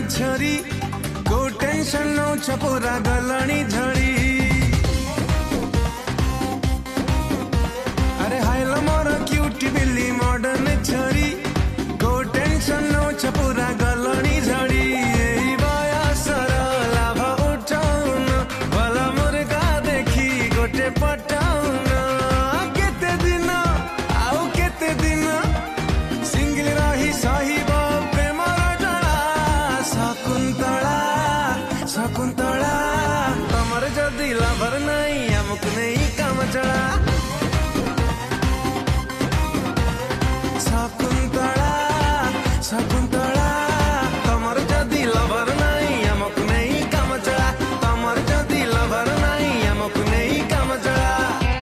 छरी को tension no Chhapra गलणी झड़ी अरे हाइल मोर क्यूटी बिल्ली मॉडर्न छरी को टेंशन नो छपुरा गलणी झड़ी एई बयसर लाभ उठाउन भला मुर्गा देखी गोटे पटाउन केते दिन आउ केते दिन सिंगल रही सहिब प्रेमर जड़ा शकुंतला शकुंतला तमर जदि लवर नहीं अमुक नहीं काम चला शकुंतला शकुंतला